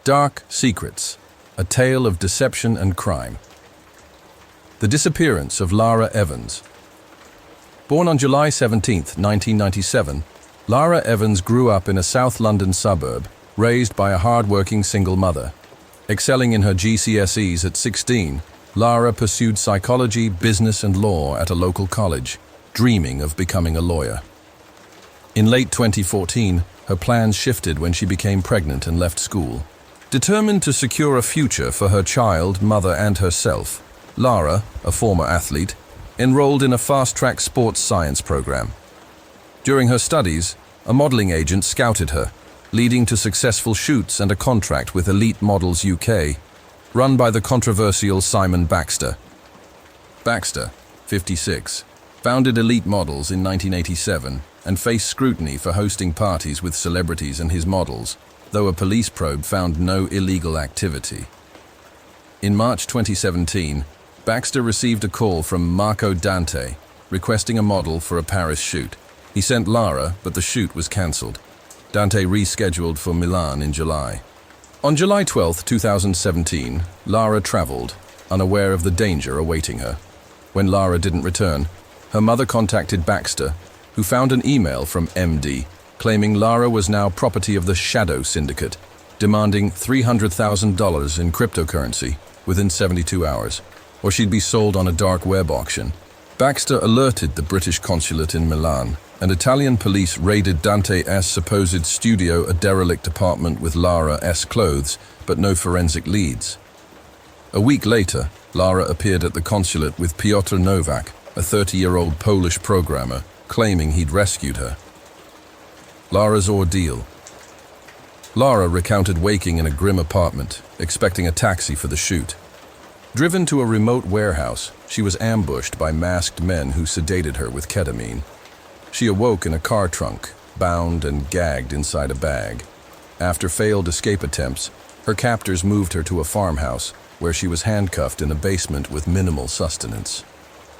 Dark Secrets, a tale of deception and crime. The disappearance of Lara Evans. Born on July 17, 1997, Lara Evans grew up in a South London suburb, raised by a hard-working single mother. Excelling in her GCSEs at 16, Lara pursued psychology, business and law at a local college, dreaming of becoming a lawyer. In late 2014, her plans shifted when she became pregnant and left school. Determined to secure a future for her child, mother and herself, Lara, a former athlete, enrolled in a fast-track sports science program. During her studies, a modeling agent scouted her, leading to successful shoots and a contract with Elite Models UK, run by the controversial Simon Baxter. Baxter, 56, founded Elite Models in 1987 and faced scrutiny for hosting parties with celebrities and his models, though a police probe found no illegal activity. In March 2017, Baxter received a call from Marco Dante, requesting a model for a Paris shoot. He sent Lara, but the shoot was cancelled. Dante rescheduled for Milan in July. On July 12, 2017, Lara travelled, unaware of the danger awaiting her. When Lara didn't return, her mother contacted Baxter, who found an email from MD, claiming Lara was now property of the Shadow Syndicate, demanding $300,000 in cryptocurrency within 72 hours, or she'd be sold on a dark web auction. Baxter alerted the British consulate in Milan, and Italian police raided Dante's supposed studio, a derelict apartment with Lara's clothes, but no forensic leads. A week later, Lara appeared at the consulate with Piotr Nowak, a 30-year-old Polish programmer, claiming he'd rescued her. Lara's ordeal. Lara recounted waking in a grim apartment, expecting a taxi for the shoot. Driven to a remote warehouse, she was ambushed by masked men who sedated her with ketamine. She awoke in a car trunk, bound and gagged inside a bag. After failed escape attempts, her captors moved her to a farmhouse, where she was handcuffed in a basement with minimal sustenance.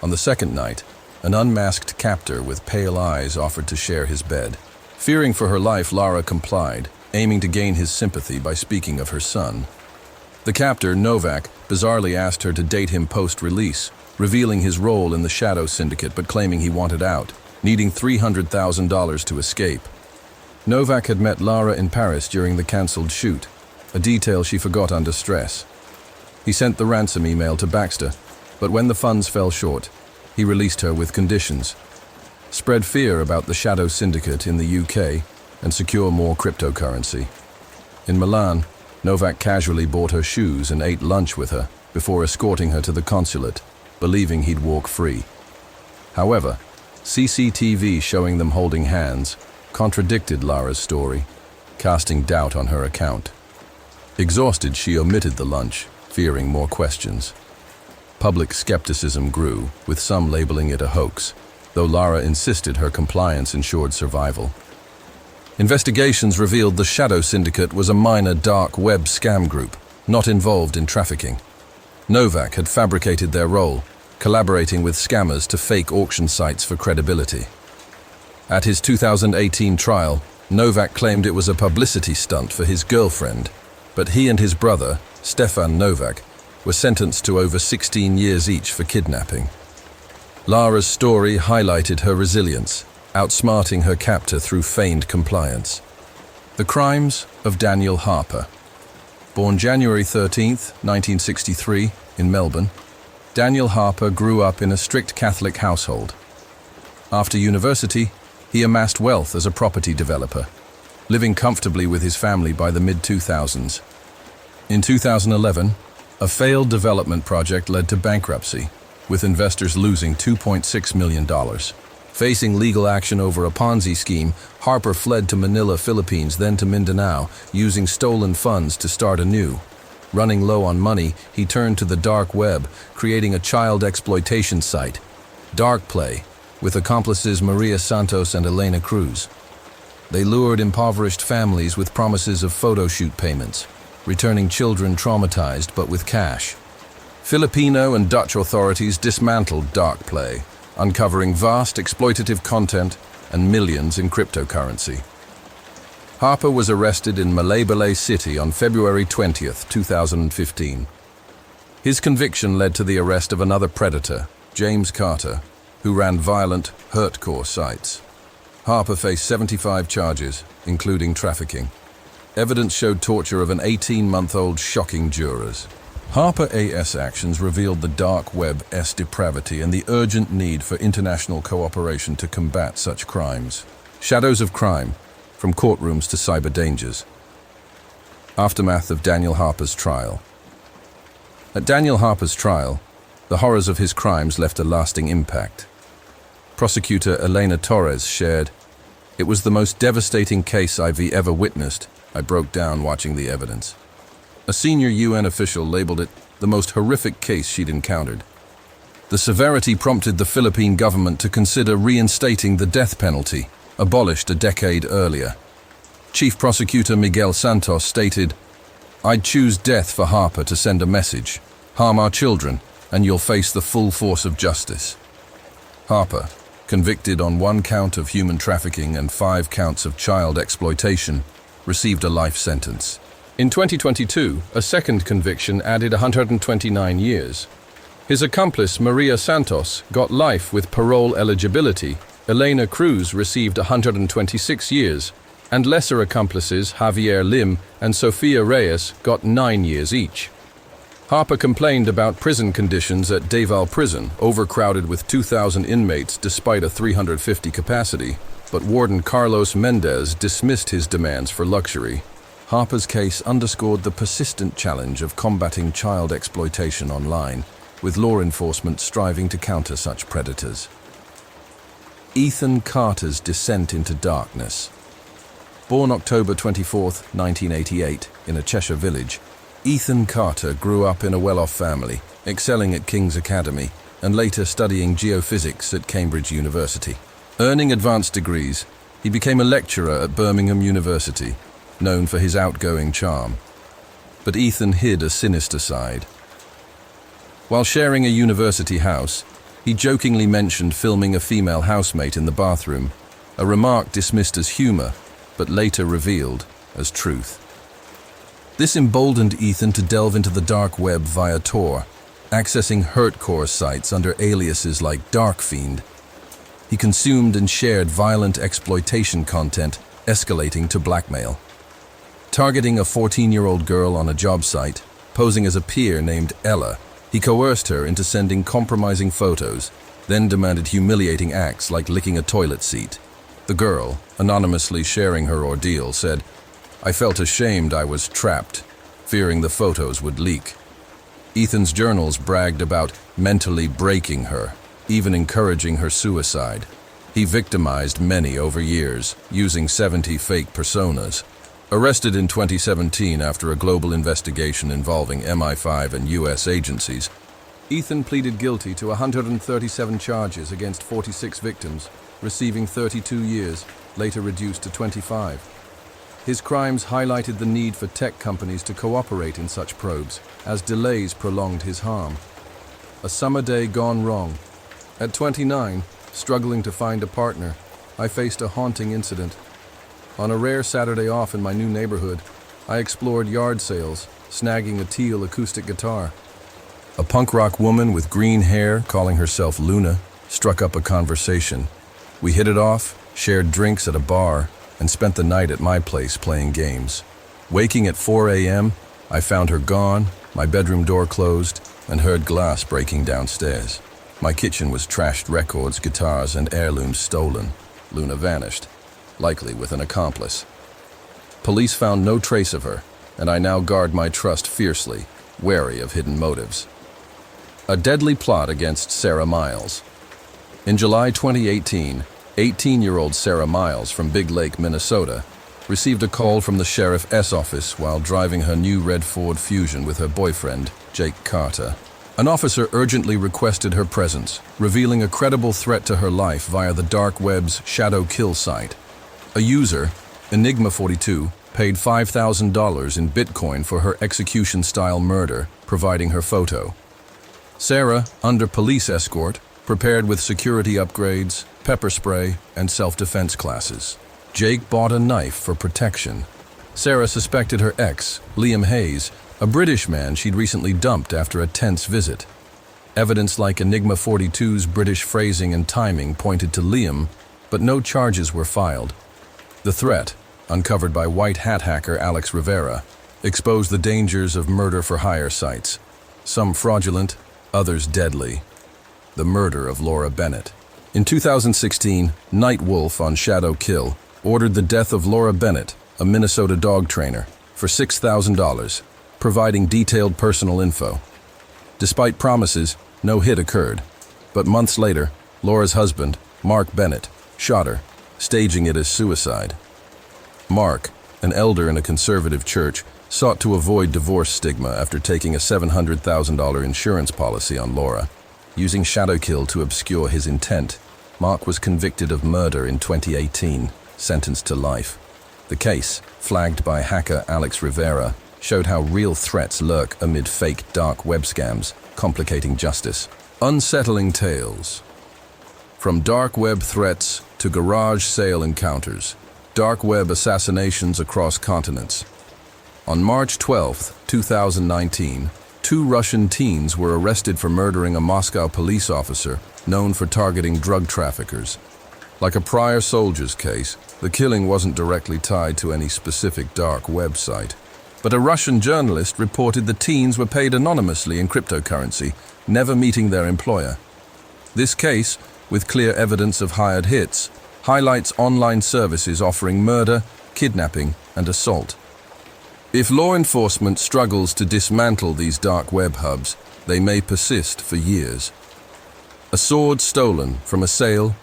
On the second night, an unmasked captor with pale eyes offered to share his bed. Fearing for her life, Lara complied, aiming to gain his sympathy by speaking of her son. The captor, Novak, bizarrely asked her to date him post-release, revealing his role in the Shadow Syndicate but claiming he wanted out, needing $300,000 to escape. Novak had met Lara in Paris during the cancelled shoot, a detail she forgot under stress. He sent the ransom email to Baxter, but when the funds fell short, he released her with conditions. Spread fear about the Shadow Syndicate in the UK and secure more cryptocurrency. In Milan, Novak casually bought her shoes and ate lunch with her before escorting her to the consulate, believing he'd walk free. However, CCTV showing them holding hands contradicted Lara's story, casting doubt on her account. Exhausted, she omitted the lunch, fearing more questions. Public skepticism grew, with some labeling it a hoax, though Lara insisted her compliance ensured survival. Investigations revealed the Shadow Syndicate was a minor dark web scam group, not involved in trafficking. Novak had fabricated their role, collaborating with scammers to fake auction sites for credibility. At his 2018 trial, Novak claimed it was a publicity stunt for his girlfriend, but he and his brother, Stefan Novak, were sentenced to over 16 years each for kidnapping. Lara's story highlighted her resilience, outsmarting her captor through feigned compliance. The crimes of Daniel Harper. Born January 13, 1963, in Melbourne, Daniel Harper grew up in a strict Catholic household. After university, he amassed wealth as a property developer, living comfortably with his family by the mid-2000s. In 2011, a failed development project led to bankruptcy, with investors losing $2.6 million. Facing legal action over a Ponzi scheme, Harper fled to Manila, Philippines, then to Mindanao, using stolen funds to start anew. Running low on money, he turned to the dark web, creating a child exploitation site, Dark Play, with accomplices Maria Santos and Elena Cruz. They lured impoverished families with promises of photo shoot payments, returning children traumatized but with cash. Filipino and Dutch authorities dismantled Dark Play, uncovering vast exploitative content and millions in cryptocurrency. Harper was arrested in Malay City on February 20th, 2015. His conviction led to the arrest of another predator, James Carter, who ran violent, hurtcore sites. Harper faced 75 charges, including trafficking. Evidence showed torture of an 18-month-old shocking jurors. Harper A.S. actions revealed the dark web's depravity and the urgent need for international cooperation to combat such crimes. Shadows of crime, from courtrooms to cyber dangers. Aftermath of Daniel Harper's trial. At Daniel Harper's trial, the horrors of his crimes left a lasting impact. Prosecutor Elena Torres shared, "It was the most devastating case I've ever witnessed. I broke down watching the evidence." A senior UN official labeled it the most horrific case she'd encountered. The severity prompted the Philippine government to consider reinstating the death penalty, abolished a decade earlier. Chief Prosecutor Miguel Santos stated, "I'd choose death for Harper to send a message. Harm our children, and you'll face the full force of justice." Harper, convicted on 1 count of human trafficking and 5 counts of child exploitation, received a life sentence. In 2022, a second conviction added 129 years. His accomplice, Maria Santos, got life with parole eligibility. Elena Cruz received 126 years, and lesser accomplices Javier Lim and Sofia Reyes got 9 years each. Harper complained about prison conditions at Deval Prison, overcrowded with 2,000 inmates despite a 350 capacity, but Warden Carlos Mendez dismissed his demands for luxury. Harper's case underscored the persistent challenge of combating child exploitation online, with law enforcement striving to counter such predators. Ethan Carter's descent into darkness. Born October 24, 1988, in a Cheshire village, Ethan Carter grew up in a well-off family, excelling at King's Academy and later studying geophysics at Cambridge University. Earning advanced degrees, he became a lecturer at Birmingham University, known for his outgoing charm. But Ethan hid a sinister side. While sharing a university house, he jokingly mentioned filming a female housemate in the bathroom, a remark dismissed as humor, but later revealed as truth. This emboldened Ethan to delve into the dark web via Tor, accessing hurtcore sites under aliases like Dark Fiend. He consumed and shared violent exploitation content, escalating to blackmail. Targeting a 14-year-old girl on a job site, posing as a peer named Ella, he coerced her into sending compromising photos, then demanded humiliating acts like licking a toilet seat. The girl, anonymously sharing her ordeal, said, "I felt ashamed I was trapped, fearing the photos would leak." Ethan's journals bragged about mentally breaking her, even encouraging her suicide. He victimized many over years, using 70 fake personas. Arrested in 2017 after a global investigation involving MI5 and US agencies, Ethan pleaded guilty to 137 charges against 46 victims, receiving 32 years, later reduced to 25. His crimes highlighted the need for tech companies to cooperate in such probes, as delays prolonged his harm. A summer day gone wrong. At 29, struggling to find a partner, I faced a haunting incident. On a rare Saturday off in my new neighborhood, I explored yard sales, snagging a teal acoustic guitar. A punk rock woman with green hair, calling herself Luna, struck up a conversation. We hit it off, shared drinks at a bar, and spent the night at my place playing games. Waking at 4 a.m., I found her gone, my bedroom door closed, and heard glass breaking downstairs. My kitchen was trashed records, guitars, and heirlooms stolen. Luna vanished, likely with an accomplice. Police found no trace of her, and I now guard my trust fiercely, wary of hidden motives. A deadly plot against Sarah Miles. In July 2018, 18-year-old Sarah Miles from Big Lake, Minnesota, received a call from the sheriff's office while driving her new red Ford Fusion with her boyfriend, Jake Carter. An officer urgently requested her presence, revealing a credible threat to her life via the dark web's shadow kill site. A user, Enigma42, paid $5,000 in Bitcoin for her execution-style murder, providing her photo. Sarah, under police escort, prepared with security upgrades, pepper spray, and self-defense classes. Jake bought a knife for protection. Sarah suspected her ex, Liam Hayes, a British man she'd recently dumped after a tense visit. Evidence like Enigma 42's British phrasing and timing pointed to Liam, but no charges were filed. The threat, uncovered by white hat hacker Alex Rivera, exposed the dangers of murder-for-hire sites, some fraudulent, others deadly. The murder of Laura Bennett. In 2016, Night Wolf on Shadow Kill ordered the death of Laura Bennett, a Minnesota dog trainer, for $6,000, providing detailed personal info. Despite promises, no hit occurred, but months later, Laura's husband, Mark Bennett, shot her, staging it as suicide. Mark, an elder in a conservative church, sought to avoid divorce stigma after taking a $700,000 insurance policy on Laura. Using shadow kill to obscure his intent, Mark was convicted of murder in 2018, sentenced to life. The case, flagged by hacker Alex Rivera, showed how real threats lurk amid fake dark web scams, complicating justice. Unsettling tales. From dark web threats to garage sale encounters, dark web assassinations across continents. On March 12, 2019, 2 Russian teens were arrested for murdering a Moscow police officer known for targeting drug traffickers. Like a prior soldiers case, the killing wasn't directly tied to any specific dark website. But a Russian journalist reported the teens were paid anonymously in cryptocurrency, never meeting their employer. This case, with clear evidence of hired hits, highlights online services offering murder, kidnapping, and assault. If law enforcement struggles to dismantle these dark web hubs, they may persist for years. A sword stolen from a sale,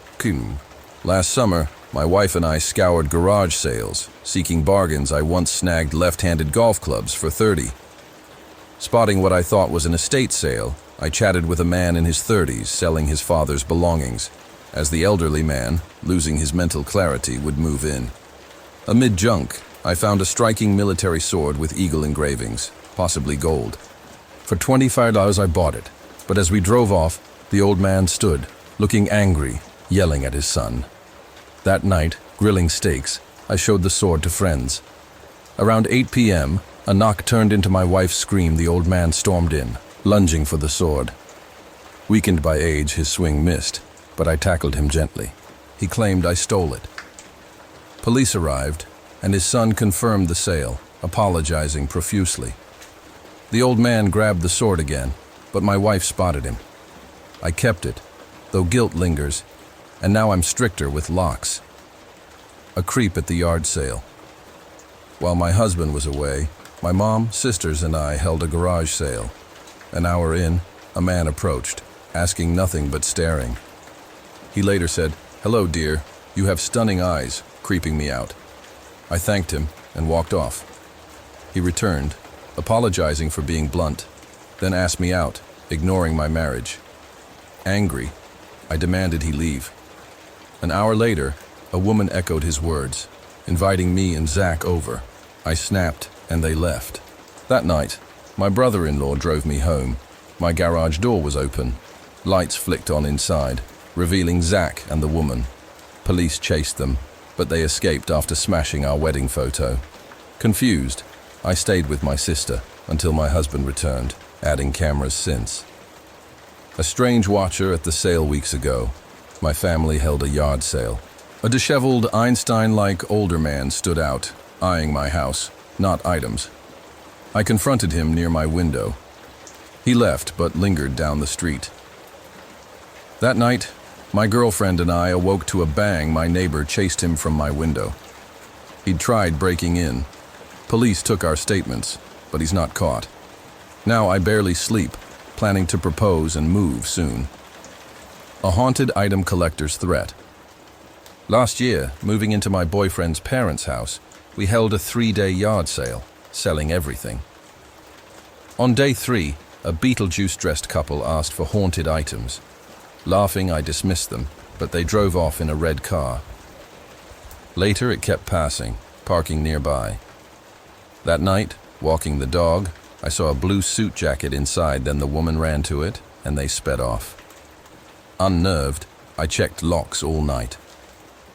Last summer, my wife and I scoured garage sales, seeking bargains. I once snagged left-handed golf clubs for $30. Spotting what I thought was an estate sale, I chatted with a man in his 30s selling his father's belongings, as the elderly man, losing his mental clarity, would move in. Amid junk, I found a striking military sword with eagle engravings, possibly gold. For $25 I bought it, but as we drove off, the old man stood, looking angry, yelling at his son. That night, grilling steaks, I showed the sword to friends. Around 8 p.m., a knock turned into my wife's scream. The old man stormed in, lunging for the sword. Weakened by age, his swing missed, but I tackled him gently. He claimed I stole it. Police arrived, and his son confirmed the sale, apologizing profusely. The old man grabbed the sword again, but my wife spotted him. I kept it, though guilt lingers, and now I'm stricter with locks. A creep at the yard sale. While my husband was away, my mom, sisters, and I held a garage sale. An hour in, a man approached, asking nothing but staring. He later said, "Hello, dear, you have stunning eyes," creeping me out. I thanked him and walked off. He returned, apologizing for being blunt, then asked me out, ignoring my marriage. Angry, I demanded he leave. An hour later, a woman echoed his words, inviting me and Zach over. I snapped, and they left. That night, my brother-in-law drove me home. My garage door was open. Lights flicked on inside, revealing Zach and the woman. Police chased them, but they escaped after smashing our wedding photo. Confused, I stayed with my sister until my husband returned, adding cameras since. A strange watcher at the sale weeks ago. My family held a yard sale. A disheveled Einstein-like older man stood out, eyeing my house, not items. I confronted him near my window. He left but lingered down the street. That night, my girlfriend and I awoke to a bang. My neighbor chased him from my window. He'd tried breaking in. Police took our statements, but he's not caught. Now I barely sleep, planning to propose and move soon. A haunted item collector's threat. Last year, moving into my boyfriend's parents' house, we held a 3-day yard sale, selling everything. On day 3, a Beetlejuice-dressed couple asked for haunted items. Laughing, I dismissed them, but they drove off in a red car. Later, it kept passing, parking nearby. That night, walking the dog, I saw a blue suit jacket inside. Then the woman ran to it, and they sped off. Unnerved, I checked locks all night.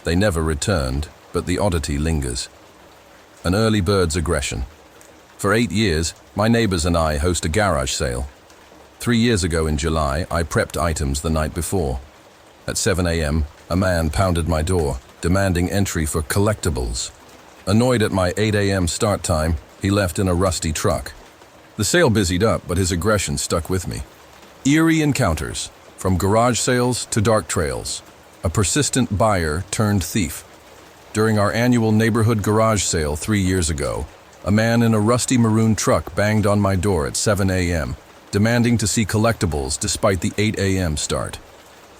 They never returned, but the oddity lingers. An early bird's aggression. For 8 years, my neighbors and I host a garage sale. 3 years ago in July, I prepped items the night before. At 7 a.m., a man pounded my door, demanding entry for collectibles. Annoyed at my 8 a.m. start time, he left in a rusty truck. The sale busied up, but his aggression stuck with me. Eerie encounters, from garage sales to dark trails. A persistent buyer turned thief. During our annual neighborhood garage sale 3 years ago, a man in a rusty maroon truck banged on my door at 7 a.m., demanding to see collectibles despite the 8 a.m. start.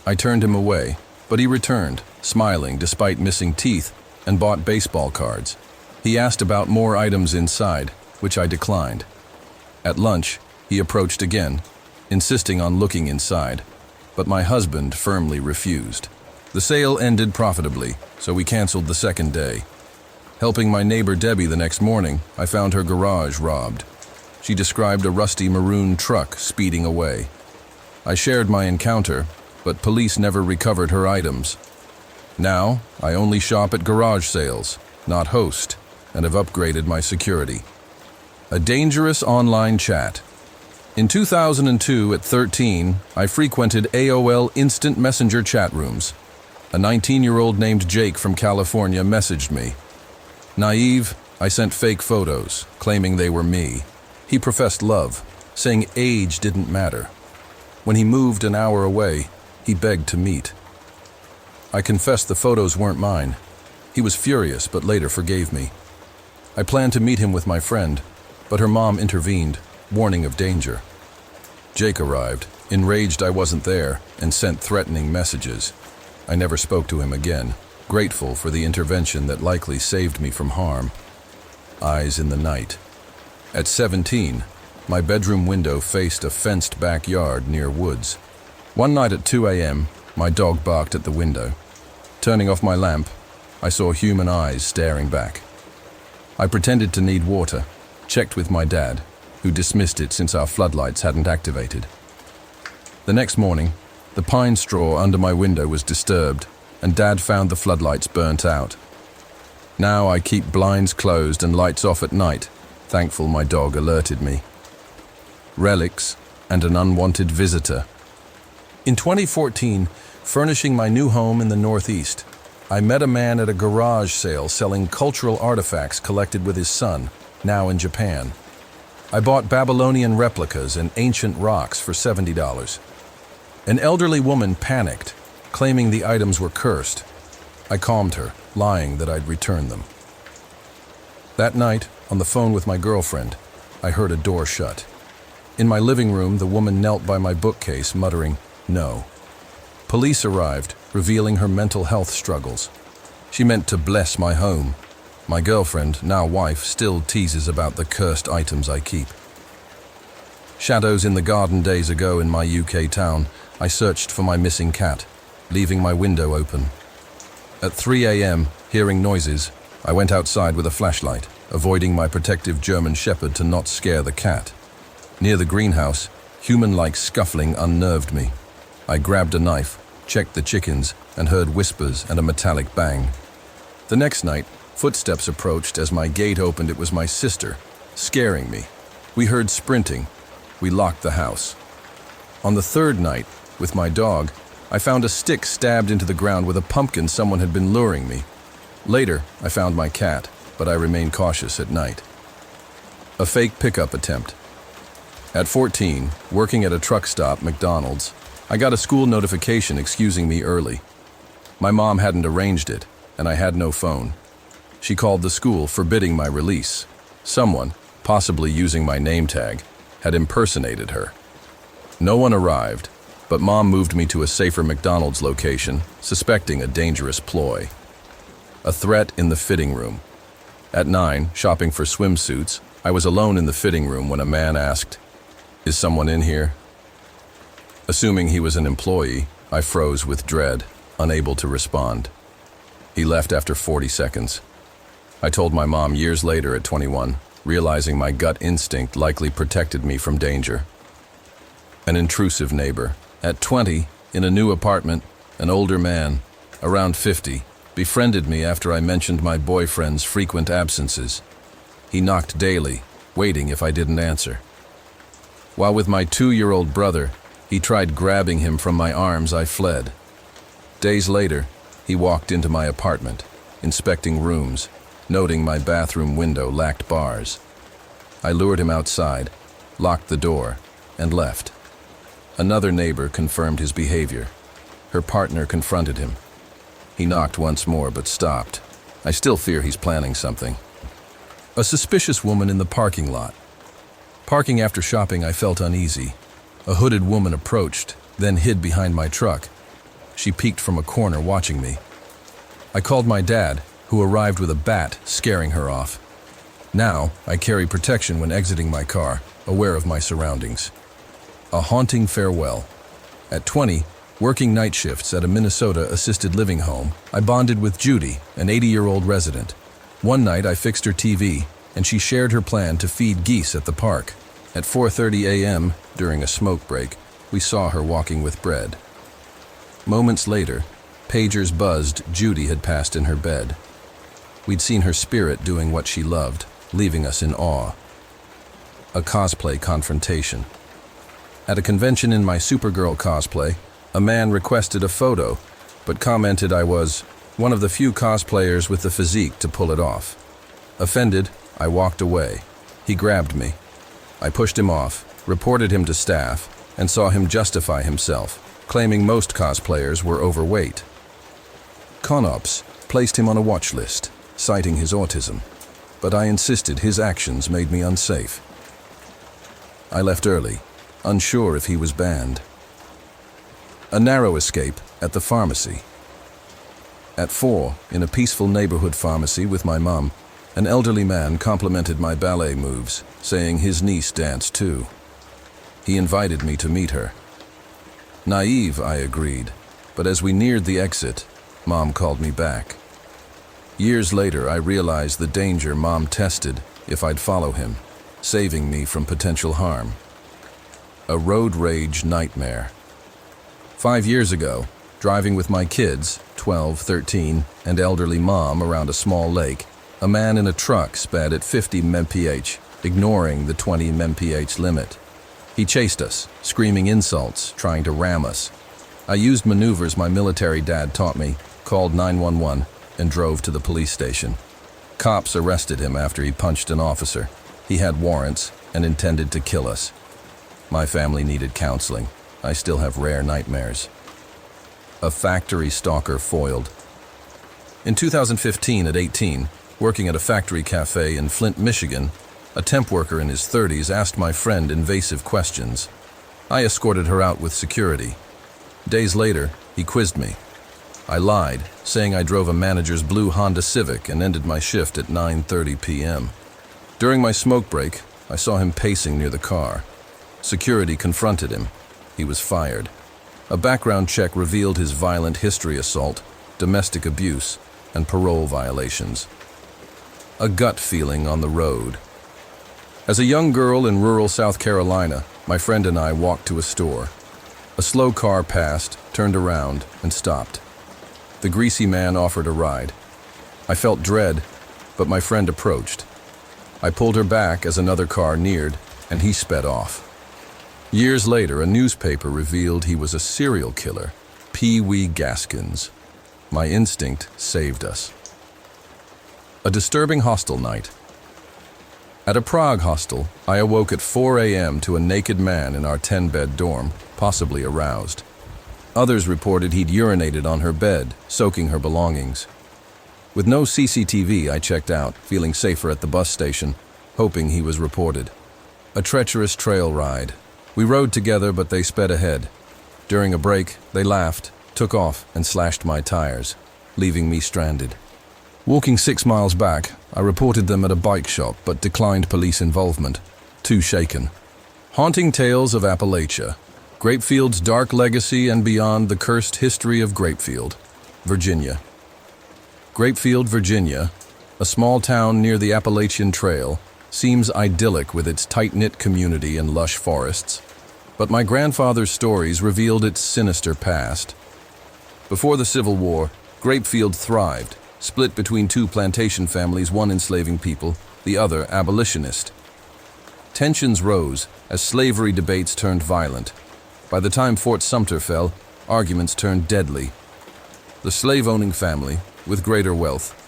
I turned him away, but he returned, smiling despite missing teeth, and bought baseball cards. He asked about more items inside, which I declined. At lunch, he approached again, insisting on looking inside, but my husband firmly refused. The sale ended profitably, so we canceled the second day. Helping my neighbor Debbie the next morning, I found her garage robbed. She described a rusty maroon truck speeding away. I shared my encounter, but police never recovered her items. Now, I only shop at garage sales, not host, and have upgraded my security. A dangerous online chat. In 2002, at 13, I frequented AOL Instant Messenger chat rooms. A 19-year-old named Jake from California messaged me. Naive, I sent fake photos, claiming they were me. He professed love, saying age didn't matter. When he moved an hour away, he begged to meet. I confessed the photos weren't mine. He was furious, but later forgave me. I planned to meet him with my friend, but her mom intervened, warning of danger. Jake arrived, enraged I wasn't there, and sent threatening messages. I never spoke to him again, grateful for the intervention that likely saved me from harm. Eyes in the night. At 17, my bedroom window faced a fenced backyard near woods. One night at 2 a.m., my dog barked at the window. Turning off my lamp, I saw human eyes staring back. I pretended to need water, checked with my dad, who dismissed it since our floodlights hadn't activated. The next morning, the pine straw under my window was disturbed, and Dad found the floodlights burnt out. Now I keep blinds closed and lights off at night, thankful my dog alerted me. Relics and an unwanted visitor. In 2014, furnishing my new home in the Northeast, I met a man at a garage sale selling cultural artifacts collected with his son, now in Japan. I bought Babylonian replicas and ancient rocks for $70. An elderly woman panicked, claiming the items were cursed. I calmed her, lying that I'd return them. That night, on the phone with my girlfriend, I heard a door shut. In my living room, the woman knelt by my bookcase, muttering, "No." Police arrived, revealing her mental health struggles. She meant to bless my home. My girlfriend, now wife, still teases about the cursed items I keep. Shadows in the garden. Days ago in my UK town, I searched for my missing cat, leaving my window open. At 3 a.m., hearing noises, I went outside with a flashlight, avoiding my protective German shepherd to not scare the cat. Near the greenhouse, human-like scuffling unnerved me. I grabbed a knife, checked the chickens, and heard whispers and a metallic bang. The next night, footsteps approached. As my gate opened, it was my sister, scaring me. We heard sprinting. We locked the house. On the third night, with my dog, I found a stick stabbed into the ground with a pumpkin. Someone had been luring me. Later, I found my cat, but I remain cautious at night. A fake pickup attempt. At 14, working at a truck stop, McDonald's, I got a school notification excusing me early. My mom hadn't arranged it, and I had no phone. She called the school forbidding my release. Someone, possibly using my name tag, had impersonated her. No one arrived, but Mom moved me to a safer McDonald's location, suspecting a dangerous ploy. A threat in the fitting room. At 9, shopping for swimsuits, I was alone in the fitting room when a man asked, "Is someone in here?" Assuming he was an employee, I froze with dread, unable to respond. He left after 40 seconds. I told my mom years later at 21, realizing my gut instinct likely protected me from danger. An intrusive neighbor. At 20, in a new apartment, an older man, around 50, befriended me after I mentioned my boyfriend's frequent absences. He knocked daily, waiting if I didn't answer. While with my 2-year-old brother, he tried grabbing him from my arms, I fled. Days later, he walked into my apartment, inspecting rooms, noting my bathroom window lacked bars. I lured him outside, locked the door, and left. Another neighbor confirmed his behavior. Her partner confronted him. He knocked once more but stopped. I still fear he's planning something. A suspicious woman in the parking lot. Parking after shopping, I felt uneasy. A hooded woman approached, then hid behind my truck. She peeked from a corner watching me. I called my dad, who arrived with a bat, scaring her off. Now, I carry protection when exiting my car, aware of my surroundings. A haunting farewell. At 20, working night shifts at a Minnesota assisted living home, I bonded with Judy, an 80-year-old resident. One night, I fixed her TV, and she shared her plan to feed geese at the park. At 4:30 a.m., during a smoke break, we saw her walking with bread. Moments later, pagers buzzed Judy had passed in her bed. We'd seen her spirit doing what she loved, leaving us in awe. A cosplay confrontation. At a convention in my Supergirl cosplay, a man requested a photo, but commented I was one of the few cosplayers with the physique to pull it off. Offended, I walked away. He grabbed me. I pushed him off, reported him to staff, and saw him justify himself, claiming most cosplayers were overweight. ConOps placed him on a watch list, citing his autism, but I insisted his actions made me unsafe. I left early, unsure if he was banned. A narrow escape at the pharmacy. At 4, in a peaceful neighborhood pharmacy with my mom, an elderly man complimented my ballet moves, saying his niece danced too. He invited me to meet her. Naive, I agreed, but as we neared the exit, Mom called me back. Years later, I realized the danger Mom tested if I'd follow him, saving me from potential harm. A road rage nightmare. 5 years ago, driving with my kids, 12, 13, and elderly mom around a small lake, a man in a truck sped at 50 mph, ignoring the 20 mph limit. He chased us, screaming insults, trying to ram us. I used maneuvers my military dad taught me, called 911, and drove to the police station. Cops arrested him after he punched an officer. He had warrants and intended to kill us. My family needed counseling. I still have rare nightmares. A factory stalker foiled. In 2015, at 18, working at a factory cafe in Flint, Michigan, a temp worker in his 30s asked my friend invasive questions. I escorted her out with security. Days later, he quizzed me. I lied, saying I drove a manager's blue Honda Civic and ended my shift at 9:30 p.m. During my smoke break, I saw him pacing near the car. Security confronted him. He was fired. A background check revealed his violent history: assault, domestic abuse, and parole violations. A gut feeling on the road. As a young girl in rural South Carolina, my friend and I walked to a store. A slow car passed, turned around, and stopped. The greasy man offered a ride. I felt dread, but my friend approached. I pulled her back as another car neared, and he sped off. Years later, a newspaper revealed he was a serial killer, Pee Wee Gaskins. My instinct saved us. A disturbing hostel night. At a Prague hostel, I awoke at 4 a.m. to a naked man in our 10-bed dorm, possibly aroused. Others reported he'd urinated on her bed, soaking her belongings. With no CCTV, I checked out, feeling safer at the bus station, hoping he was reported. A treacherous trail ride. We rode together, but they sped ahead. During a break, they laughed, took off, and slashed my tires, leaving me stranded. Walking 6 miles back, I reported them at a bike shop, but declined police involvement. Too shaken. Haunting tales of Appalachia. Grapefield's dark legacy and beyond, the cursed history of Grapefield, Virginia. Grapefield, Virginia, a small town near the Appalachian Trail, seems idyllic with its tight-knit community and lush forests. But my grandfather's stories revealed its sinister past. Before the Civil War, Grapefield thrived, split between two plantation families, one enslaving people, the other abolitionist. Tensions rose as slavery debates turned violent. By the time Fort Sumter fell, arguments turned deadly. The slave-owning family, with greater wealth,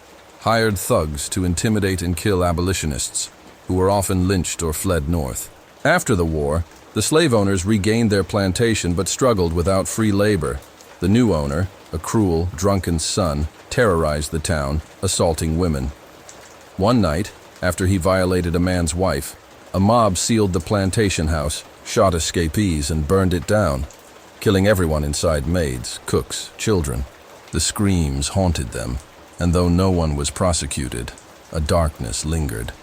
hired thugs to intimidate and kill abolitionists, who were often lynched or fled north. After the war, the slave owners regained their plantation but struggled without free labor. The new owner, a cruel, drunken son, terrorized the town, assaulting women. One night, after he violated a man's wife, a mob sealed the plantation house, shot escapees, and burned it down, killing everyone inside: maids, cooks, children. The screams haunted them, and though no one was prosecuted, a darkness lingered.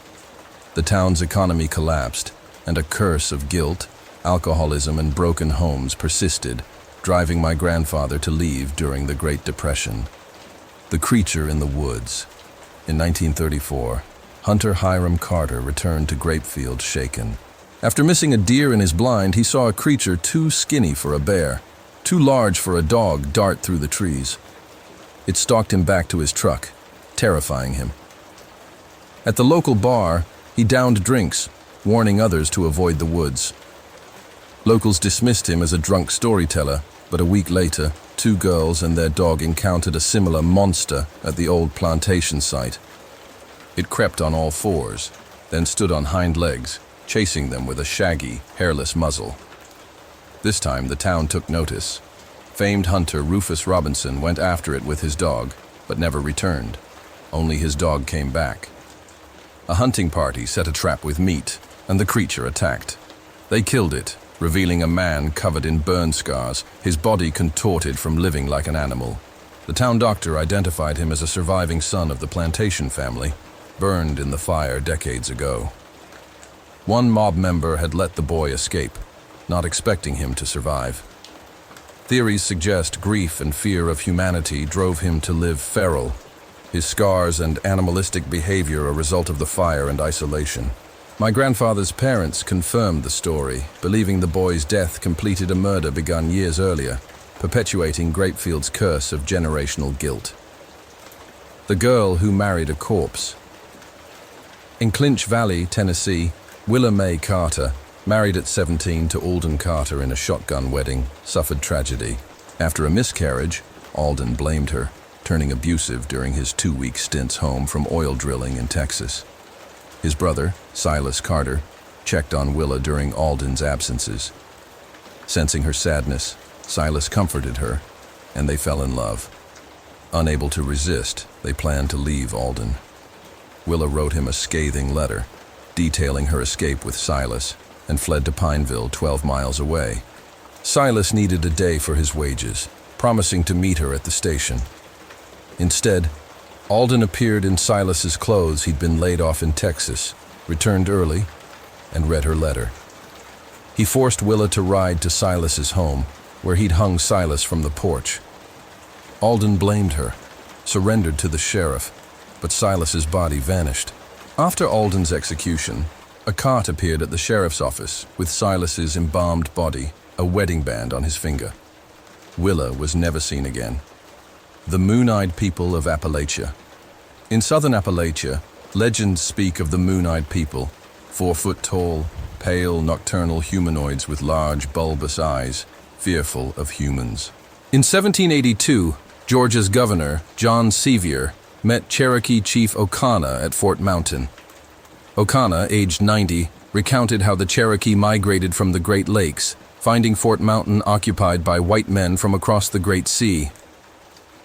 The town's economy collapsed, and a curse of guilt, alcoholism, and broken homes persisted, driving my grandfather to leave during the Great Depression. The Creature in the Woods. In 1934, Hunter Hiram Carter returned to Grapefield shaken. After missing a deer in his blind, he saw a creature too skinny for a bear, too large for a dog dart through the trees. It stalked him back to his truck, terrifying him. At the local bar, he downed drinks, warning others to avoid the woods. Locals dismissed him as a drunk storyteller, but a week later, two girls and their dog encountered a similar monster at the old plantation site. It crept on all fours, then stood on hind legs, chasing them with a shaggy, hairless muzzle. This time, the town took notice. Famed hunter Rufus Robinson went after it with his dog, but never returned. Only his dog came back. A hunting party set a trap with meat, and the creature attacked. They killed it, revealing a man covered in burn scars, his body contorted from living like an animal. The town doctor identified him as a surviving son of the plantation family, burned in the fire decades ago. One mob member had let the boy escape, not expecting him to survive. Theories suggest grief and fear of humanity drove him to live feral, his scars and animalistic behavior a result of the fire and isolation. My grandfather's parents confirmed the story, believing the boy's death completed a murder begun years earlier, perpetuating Grapefield's curse of generational guilt. The girl who married a corpse. In Clinch Valley, Tennessee, Willa Mae Carter, married at 17 to Alden Carter in a shotgun wedding, suffered tragedy. After a miscarriage, Alden blamed her, turning abusive during his 2-week stints home from oil drilling in Texas. His brother, Silas Carter, checked on Willa during Alden's absences. Sensing her sadness, Silas comforted her, and they fell in love. Unable to resist, they planned to leave Alden. Willa wrote him a scathing letter, detailing her escape with Silas, and fled to Pineville, 12 miles away. Silas needed a day for his wages, promising to meet her at the station. Instead, Alden appeared in Silas's clothes he'd been laid off in Texas, returned early, and read her letter. He forced Willa to ride to Silas's home, where he'd hung Silas from the porch. Alden blamed her, surrendered to the sheriff, but Silas's body vanished. After Alden's execution, a cart appeared at the sheriff's office with Silas's embalmed body, a wedding band on his finger. Willa was never seen again. The Moon-Eyed People of Appalachia. In southern Appalachia, legends speak of the Moon-Eyed People, 4-foot tall, pale, nocturnal humanoids with large, bulbous eyes, fearful of humans. In 1782, Georgia's governor, John Sevier, met Cherokee Chief O'Connor at Fort Mountain. O'Connor, aged 90, recounted how the Cherokee migrated from the Great Lakes, finding Fort Mountain occupied by white men from across the Great Sea.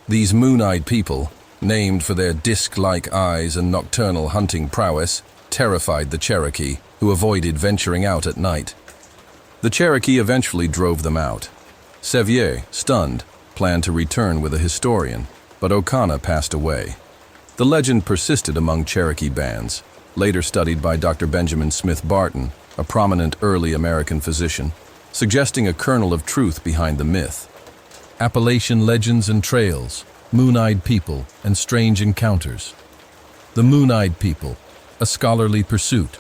These Moon-Eyed People, named for their disc-like eyes and nocturnal hunting prowess, terrified the Cherokee, who avoided venturing out at night. The Cherokee eventually drove them out. Sevier, stunned, planned to return with a historian, but O'Connor passed away. The legend persisted among Cherokee bands, later studied by Dr. Benjamin Smith Barton, a prominent early American physician, suggesting a kernel of truth behind the myth. Appalachian legends and trails, Moon-Eyed People, and strange encounters. The Moon-Eyed People, a scholarly pursuit.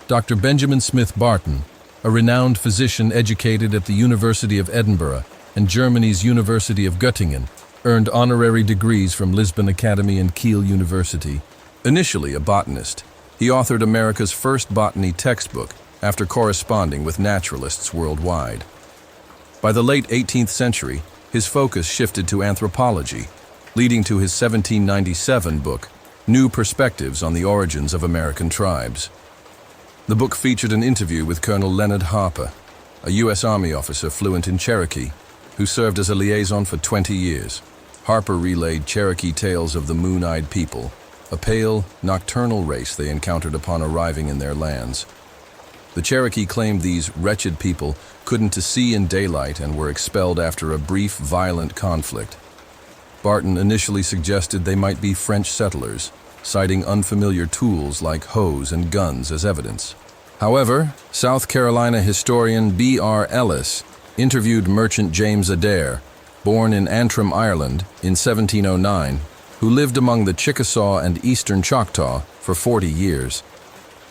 Dr. Benjamin Smith Barton, a renowned physician educated at the University of Edinburgh and Germany's University of Göttingen, earned honorary degrees from Lisbon Academy and Kiel University. Initially a botanist, he authored America's first botany textbook after corresponding with naturalists worldwide. By the late 18th century, his focus shifted to anthropology, leading to his 1797 book, New Perspectives on the Origins of American Tribes. The book featured an interview with Colonel Leonard Harper, a U.S. Army officer fluent in Cherokee, who served as a liaison for 20 years. Harper relayed Cherokee tales of the Moon-Eyed People, a pale, nocturnal race they encountered upon arriving in their lands. The Cherokee claimed these wretched people couldn't see in daylight and were expelled after a brief, violent conflict. Barton initially suggested they might be French settlers, citing unfamiliar tools like hoes and guns as evidence. However, South Carolina historian B.R. Ellis interviewed merchant James Adair, born in Antrim, Ireland, in 1709, who lived among the Chickasaw and Eastern Choctaw for 40 years.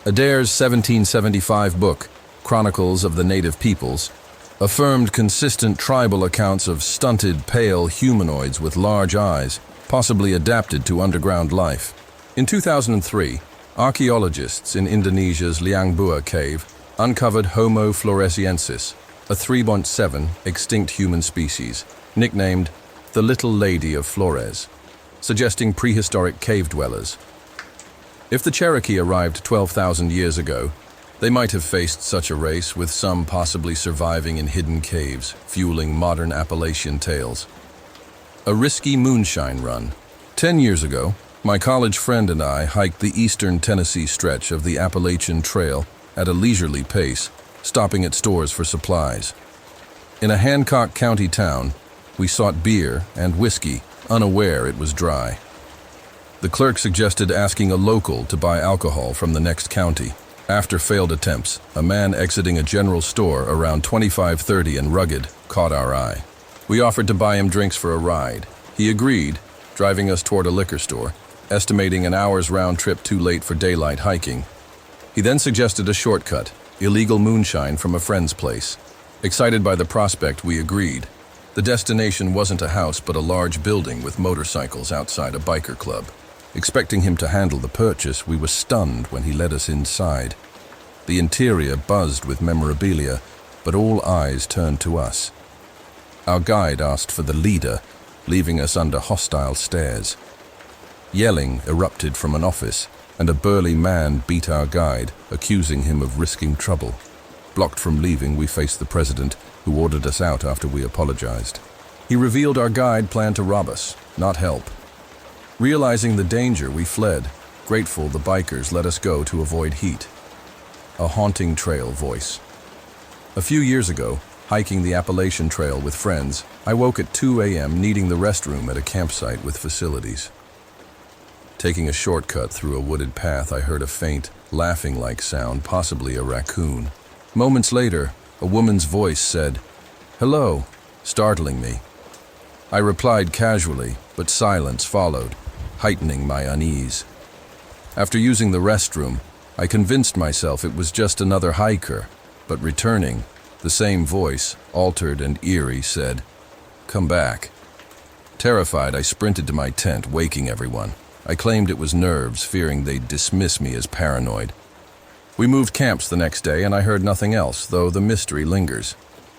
Adair's 1775 book, Chronicles of the Native Peoples, affirmed consistent tribal accounts of stunted, pale humanoids with large eyes, possibly adapted to underground life. In 2003, archaeologists in Indonesia's Liang Bua cave uncovered Homo floresiensis, a 3.7 extinct human species, nicknamed the Little Lady of Flores, suggesting prehistoric cave dwellers. If the Cherokee arrived 12,000 years ago, they might have faced such a race, with some possibly surviving in hidden caves, fueling modern Appalachian tales. A risky moonshine run. 10 years ago, my college friend and I hiked the eastern Tennessee stretch of the Appalachian Trail at a leisurely pace, stopping at stores for supplies. In a Hancock County town, we sought beer and whiskey, unaware it was dry. The clerk suggested asking a local to buy alcohol from the next county. After failed attempts, a man exiting a general store around 25:30 and rugged caught our eye. We offered to buy him drinks for a ride. He agreed, driving us toward a liquor store, estimating an hour's round trip too late for daylight hiking. He then suggested a shortcut, illegal moonshine from a friend's place. Excited by the prospect, we agreed. The destination wasn't a house but a large building with motorcycles outside a biker club. Expecting him to handle the purchase, we were stunned when he led us inside. The interior buzzed with memorabilia, but all eyes turned to us. Our guide asked for the leader, leaving us under hostile stares. Yelling erupted from an office, and a burly man beat our guide, accusing him of risking trouble. Blocked from leaving, we faced the president, who ordered us out after we apologized. He revealed our guide planned to rob us, not help. Realizing the danger, we fled. Grateful the bikers let us go to avoid heat. A haunting trail voice. A few years ago, hiking the Appalachian Trail with friends, I woke at 2 a.m. needing the restroom at a campsite with facilities. Taking a shortcut through a wooded path, I heard a faint, laughing-like sound, possibly a raccoon. Moments later, a woman's voice said, "Hello," startling me. I replied casually, but silence followed, heightening my unease. After using the restroom, I convinced myself it was just another hiker, but returning, the same voice, altered and eerie, said, "Come back." Terrified, I sprinted to my tent, waking everyone. I claimed it was nerves, fearing they'd dismiss me as paranoid. We moved camps the next day, and I heard nothing else, though the mystery lingers.